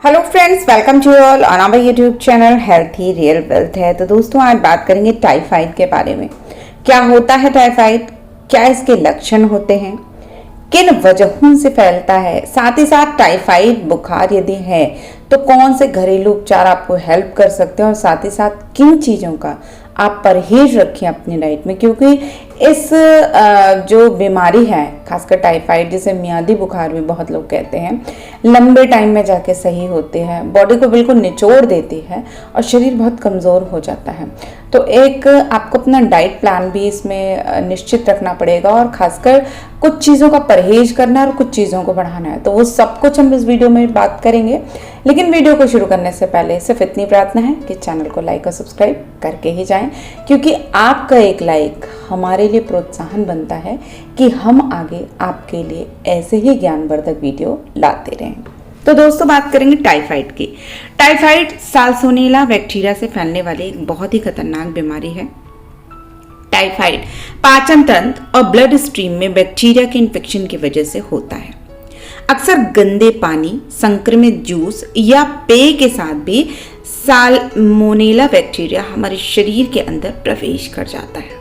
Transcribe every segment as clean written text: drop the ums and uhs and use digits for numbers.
Hello friends, welcome to all on our YouTube channel healthy real wealth है। तो दोस्तों, आज बात करेंगे टाइफाइड के बारे में। क्या होता है टाइफाइड, क्या इसके लक्षण होते हैं, किन वजहों से फैलता है, साथ ही साथ टाइफाइड बुखार यदि है तो कौन से घरेलू उपचार आपको हेल्प कर सकते हैं, और साथ ही साथ किन चीज़ों का आप परहेज रखें अपनी डाइट में, क्योंकि इस जो बीमारी है खासकर टाइफाइड, जिसे मियादी बुखार भी बहुत लोग कहते हैं, लंबे टाइम में जाके सही होते हैं, बॉडी को बिल्कुल निचोड़ देती है और शरीर बहुत कमज़ोर हो जाता है। तो एक आपको अपना डाइट प्लान भी इसमें निश्चित रखना पड़ेगा, और खासकर कुछ चीज़ों का परहेज करना है और कुछ चीज़ों को बढ़ाना है। तो वो सब कुछ हम इस वीडियो में बात करेंगे। लेकिन वीडियो को शुरू करने से पहले सिर्फ इतनी प्रार्थना है कि चैनल को लाइक और सब्सक्राइब करके ही जाएं, क्योंकि आपका एक लाइक हमारे लिए प्रोत्साहन बनता है कि हम आगे आपके लिए ऐसे ही ज्ञानवर्धक वीडियो लाते रहें। तो दोस्तों, बात करेंगे टाइफाइड की। टाइफाइड साल्सोनेला बैक्टीरिया से फैलने वाली एक बहुत ही खतरनाक बीमारी है। टाइफाइड पाचन तंत्र और ब्लड स्ट्रीम में बैक्टीरिया के इन्फेक्शन की वजह से होता है। अक्सर गंदे पानी, संक्रमित जूस या पेय के साथ भी साल्मोनेला बैक्टीरिया हमारे शरीर के अंदर प्रवेश कर जाता है।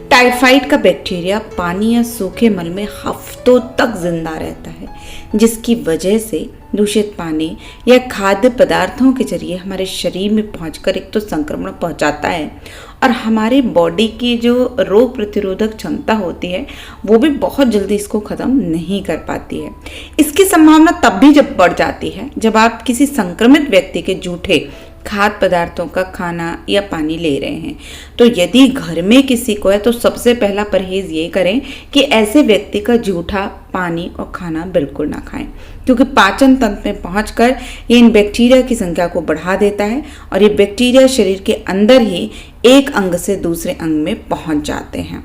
टाइफाइड का बैक्टीरिया पानी या सूखे मल में हफ्तों तक जिंदा रहता है, जिसकी वजह से दूषित पानी या खाद्य पदार्थों के जरिए हमारे शरीर में पहुंचकर एक तो संक्रमण पहुंचाता है, और हमारी बॉडी की जो रोग प्रतिरोधक क्षमता होती है वो भी बहुत जल्दी इसको ख़त्म नहीं कर पाती है। इसकी संभावना तब भी जब बढ़ जाती है जब आप किसी संक्रमित व्यक्ति के जूठे खाद्य पदार्थों का खाना या पानी ले रहे हैं। तो यदि घर में किसी को है तो सबसे पहला परहेज ये करें कि ऐसे व्यक्ति का जूठा पानी और खाना बिल्कुल ना खाएं, क्योंकि पाचन तंत्र में पहुंचकर ये इन बैक्टीरिया की संख्या को बढ़ा देता है, और ये बैक्टीरिया शरीर के अंदर ही एक अंग से दूसरे अंग में पहुंच जाते हैं।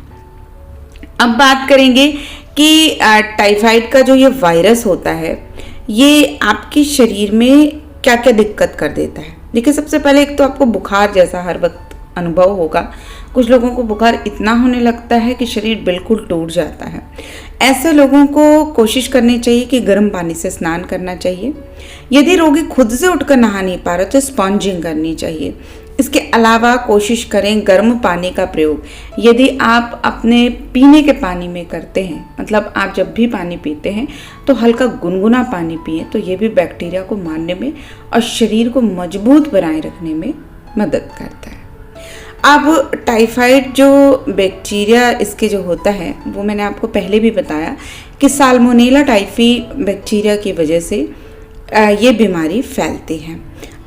अब बात करेंगे कि टाइफाइड का जो ये वायरस होता है, ये आपके शरीर में क्या क्या दिक्कत कर देता है। देखिए, सबसे पहले एक तो आपको बुखार जैसा हर वक्त अनुभव होगा। कुछ लोगों को बुखार इतना होने लगता है कि शरीर बिल्कुल टूट जाता है। ऐसे लोगों को कोशिश करनी चाहिए कि गर्म पानी से स्नान करना चाहिए। यदि रोगी खुद से उठकर नहा नहीं पा रहा तो स्पॉन्जिंग करनी चाहिए। इसके अलावा कोशिश करें गर्म पानी का प्रयोग यदि आप अपने पीने के पानी में करते हैं, मतलब आप जब भी पानी पीते हैं तो हल्का गुनगुना पानी पिएं, तो ये भी बैक्टीरिया को मारने में और शरीर को मजबूत बनाए रखने में मदद करता है। अब टाइफाइड जो बैक्टीरिया इसके जो होता है वो मैंने आपको पहले भी बताया कि साल्मोनेला टाइफी बैक्टीरिया की वजह से ये बीमारी फैलती है।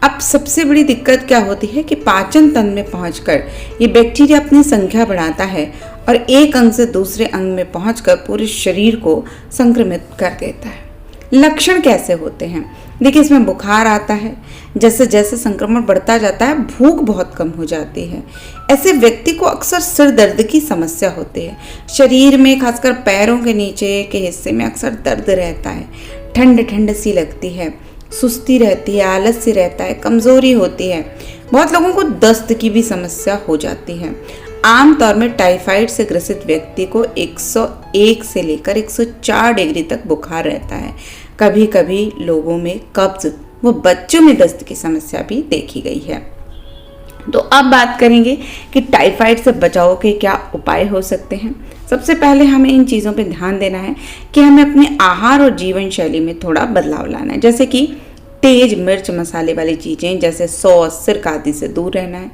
अब सबसे बड़ी दिक्कत क्या होती है कि पाचन तंत्र में पहुंचकर ये बैक्टीरिया अपनी संख्या बढ़ाता है और एक अंग से दूसरे अंग में पहुंचकर पूरे शरीर को संक्रमित कर देता है। लक्षण कैसे होते हैं? देखिए, इसमें बुखार आता है, जैसे जैसे संक्रमण बढ़ता जाता है भूख बहुत कम हो जाती है। ऐसे व्यक्ति को अक्सर सिर दर्द की समस्या होती है। शरीर में खासकर पैरों के नीचे के हिस्से में अक्सर दर्द रहता है, ठंड ठंड सी लगती है, सुस्ती रहती है, आलस सी रहता है, कमज़ोरी होती है। बहुत लोगों को दस्त की भी समस्या हो जाती है। आमतौर में टाइफाइड से ग्रसित व्यक्ति को 101 से लेकर 104 डिग्री तक बुखार रहता है। कभी कभी लोगों में कब्ज व बच्चों में दस्त की समस्या भी देखी गई है। तो अब बात करेंगे कि टाइफाइड से बचाव के क्या उपाय हो सकते हैं। सबसे पहले हमें इन चीज़ों पे ध्यान देना है कि हमें अपने आहार और जीवन शैली में थोड़ा बदलाव लाना है, जैसे कि तेज मिर्च मसाले वाली चीज़ें जैसे सॉस, सिरका आदि से दूर रहना है।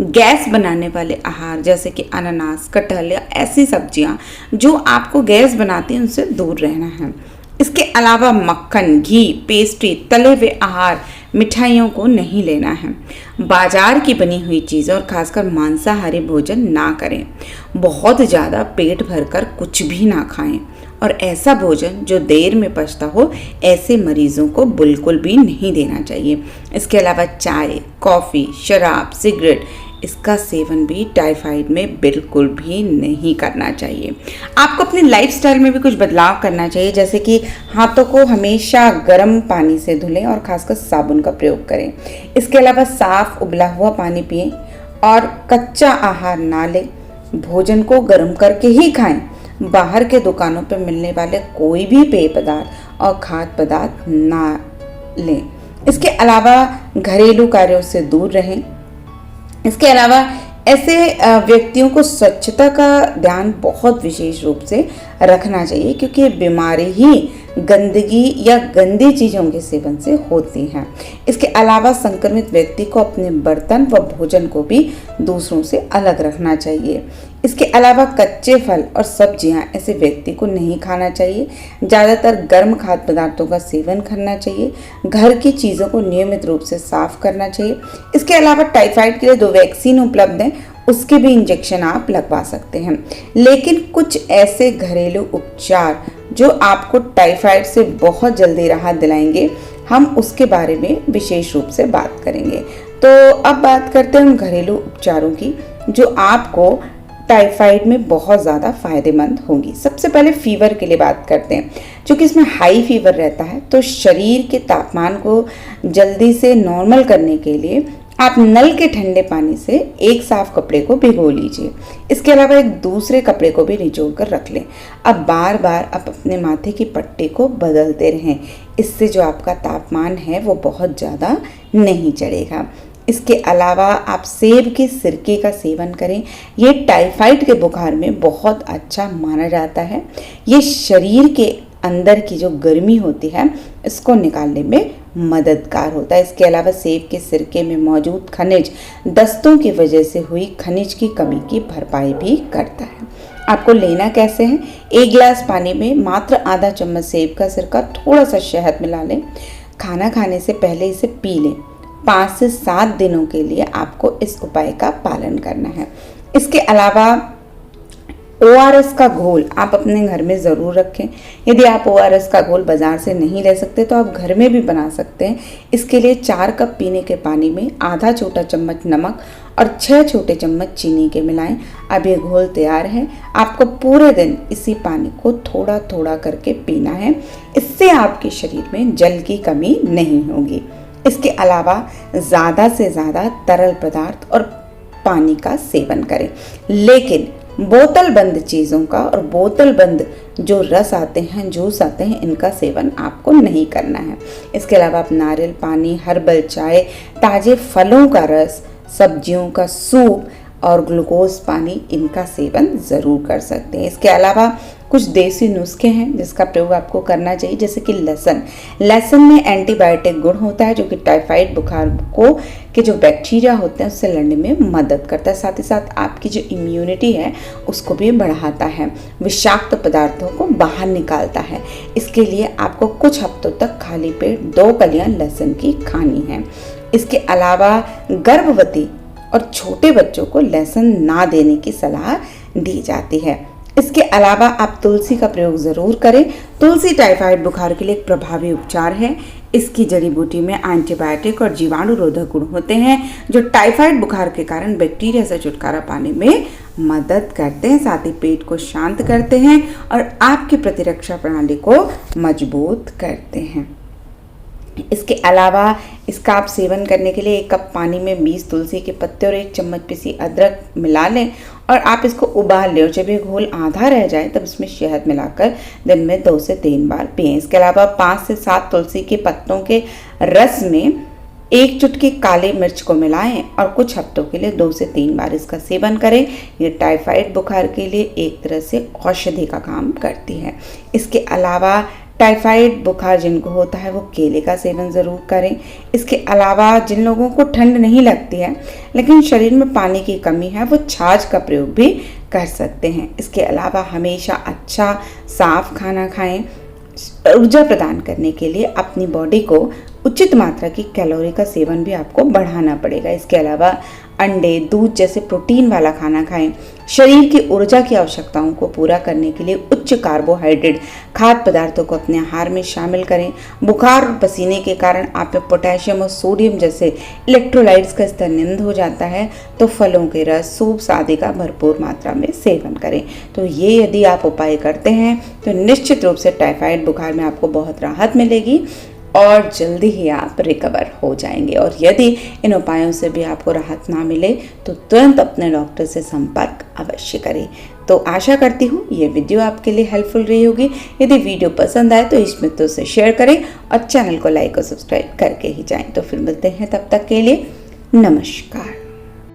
गैस बनाने वाले आहार जैसे कि अनानास, कटहल या ऐसी सब्जियां जो आपको गैस बनाती हैं उनसे दूर रहना है। इसके अलावा मक्खन, घी, पेस्ट्री, तले हुए आहार, मिठाइयों को नहीं लेना है। बाजार की बनी हुई चीज़ें और खासकर मांसाहारी भोजन ना करें। बहुत ज़्यादा पेट भरकर कुछ भी ना खाएं, और ऐसा भोजन जो देर में पचता हो ऐसे मरीजों को बिल्कुल भी नहीं देना चाहिए। इसके अलावा चाय, कॉफ़ी, शराब, सिगरेट, इसका सेवन भी टाइफाइड में बिल्कुल भी नहीं करना चाहिए। आपको अपनी लाइफस्टाइल में भी कुछ बदलाव करना चाहिए, जैसे कि हाथों को हमेशा गर्म पानी से धुलें और खासकर साबुन का प्रयोग करें। इसके अलावा साफ उबला हुआ पानी पिएं और कच्चा आहार ना लें। भोजन को गर्म करके ही खाएं। बाहर के दुकानों पर मिलने वाले कोई भी पेय पदार्थ और खाद्य पदार्थ ना लें। इसके अलावा घरेलू कार्यों से दूर रहें। इसके अलावा ऐसे व्यक्तियों को स्वच्छता का ध्यान बहुत विशेष रूप से रखना चाहिए, क्योंकि बीमारी ही गंदगी या गंदी चीज़ों के सेवन से होती हैं। इसके अलावा संक्रमित व्यक्ति को अपने बर्तन व भोजन को भी दूसरों से अलग रखना चाहिए। इसके अलावा कच्चे फल और सब्जियां ऐसे व्यक्ति को नहीं खाना चाहिए। ज़्यादातर गर्म खाद्य पदार्थों का सेवन करना चाहिए। घर की चीज़ों को नियमित रूप से साफ करना चाहिए। इसके अलावा टाइफाइड के लिए 2 वैक्सीन उपलब्ध हैं, उसके भी इंजेक्शन आप लगवा सकते हैं। लेकिन कुछ ऐसे घरेलू उपचार जो आपको टाइफाइड से बहुत जल्दी राहत दिलाएंगे, हम उसके बारे में विशेष रूप से बात करेंगे। तो अब बात करते हैं उन घरेलू उपचारों की जो आपको टाइफाइड में बहुत ज़्यादा फायदेमंद होंगी। सबसे पहले फीवर के लिए बात करते हैं। चूँकि इसमें हाई फीवर रहता है, तो शरीर के तापमान को जल्दी से नॉर्मल करने के लिए आप नल के ठंडे पानी से एक साफ कपड़े को भिगो लीजिए। इसके अलावा एक दूसरे कपड़े को भी निचोड़ कर रख लें। अब बार बार आप अपने माथे की पट्टी को बदलते रहें। इससे जो आपका तापमान है वो बहुत ज़्यादा नहीं चढ़ेगा। इसके अलावा आप सेब के सिरके का सेवन करें। ये टाइफाइड के बुखार में बहुत अच्छा माना जाता है। ये शरीर के अंदर की जो गर्मी होती है इसको निकालने में मददगार होता है। इसके अलावा सेब के सिरके में मौजूद खनिज दस्तों की वजह से हुई खनिज की कमी की भरपाई भी करता है। आपको लेना कैसे है? 1 गिलास पानी में मात्र आधा चम्मच सेब का सिरका, थोड़ा सा शहद मिला लें। खाना खाने से पहले इसे पी लें। 5 से 7 दिनों के लिए आपको इस उपाय का पालन करना है। इसके अलावा ORS का घोल आप अपने घर में ज़रूर रखें। यदि आप ORS का घोल बाज़ार से नहीं ले सकते तो आप घर में भी बना सकते हैं। इसके लिए 4 कप पीने के पानी में आधा छोटा चम्मच नमक और 6 छोटे चम्मच चीनी के मिलाएं। अब ये घोल तैयार है। आपको पूरे दिन इसी पानी को थोड़ा थोड़ा करके पीना है। इससे आपके शरीर में जल की कमी नहीं होगी। इसके अलावा ज़्यादा से ज़्यादा तरल पदार्थ और पानी का सेवन करें, लेकिन बोतल बंद चीज़ों का और बोतल बंद जो रस आते हैं, जूस आते हैं, इनका सेवन आपको नहीं करना है। इसके अलावा आप नारियल पानी, हर्बल चाय, ताज़े फलों का रस, सब्जियों का सूप और ग्लूकोज पानी, इनका सेवन ज़रूर कर सकते हैं। इसके अलावा कुछ देसी नुस्खे हैं जिसका प्रयोग आपको करना चाहिए, जैसे कि लहसुन में एंटीबायोटिक गुण होता है जो कि टाइफाइड बुखार को के जो बैक्टीरिया होते हैं उससे लड़ने में मदद करता है। साथ ही साथ आपकी जो इम्यूनिटी है उसको भी बढ़ाता है, विषाक्त पदार्थों को बाहर निकालता है। इसके लिए आपको कुछ हफ्तों तक खाली पेट 2 कलियां लहसुन की खानी है। इसके अलावा गर्भवती और छोटे बच्चों को लहसुन ना देने की सलाह दी जाती है। इसके अलावा आप तुलसी का प्रयोग ज़रूर करें। तुलसी टाइफाइड बुखार के लिए एक प्रभावी उपचार है। इसकी जड़ी बूटी में एंटीबायोटिक और जीवाणुरोधक गुण होते हैं जो टाइफाइड बुखार के कारण बैक्टीरिया से छुटकारा पाने में मदद करते हैं, साथ ही पेट को शांत करते हैं और आपकी प्रतिरक्षा प्रणाली को मजबूत करते हैं। इसके अलावा इसका आप सेवन करने के लिए 1 कप पानी में 20 तुलसी के पत्ते और 1 चम्मच पिसी अदरक मिला लें और आप इसको उबाल लें और जब ये घोल आधा रह जाए तब इसमें शहद मिलाकर दिन में 2 से 3 बार पिएं। इसके अलावा 5 से 7 तुलसी के पत्तों के रस में 1 चुटकी काली मिर्च को मिलाएं और कुछ हफ्तों के लिए 2 से 3 बार इसका सेवन करें। ये टाइफाइड बुखार के लिए एक तरह से औषधि का काम करती है। इसके अलावा टाइफाइड बुखार जिनको होता है वो केले का सेवन ज़रूर करें। इसके अलावा जिन लोगों को ठंड नहीं लगती है लेकिन शरीर में पानी की कमी है वो छाछ का प्रयोग भी कर सकते हैं। इसके अलावा हमेशा अच्छा साफ खाना खाएं। ऊर्जा प्रदान करने के लिए अपनी बॉडी को उचित मात्रा की कैलोरी का सेवन भी आपको बढ़ाना पड़ेगा। इसके अलावा अंडे, दूध जैसे प्रोटीन वाला खाना खाएं। शरीर की ऊर्जा की आवश्यकताओं को पूरा करने के लिए उच्च कार्बोहाइड्रेट खाद्य पदार्थों को अपने आहार में शामिल करें। बुखार और पसीने के कारण आप में पोटेशियम और सोडियम जैसे इलेक्ट्रोलाइट्स का स्तर निम्न हो जाता है, तो फलों के रस, सूप्स आदि का भरपूर मात्रा में सेवन करें। तो ये यदि आप उपाय करते हैं तो निश्चित रूप से टाइफाइड बुखार में आपको बहुत राहत मिलेगी और जल्दी ही आप रिकवर हो जाएंगे। और यदि इन उपायों से भी आपको राहत ना मिले तो तुरंत अपने डॉक्टर से संपर्क अवश्य करें। तो आशा करती हूँ ये वीडियो आपके लिए हेल्पफुल रही होगी। यदि वीडियो पसंद आए तो इष्ट मित्रों से शेयर करें और चैनल को लाइक और सब्सक्राइब करके ही जाएं। तो फिर मिलते हैं, तब तक के लिए नमस्कार।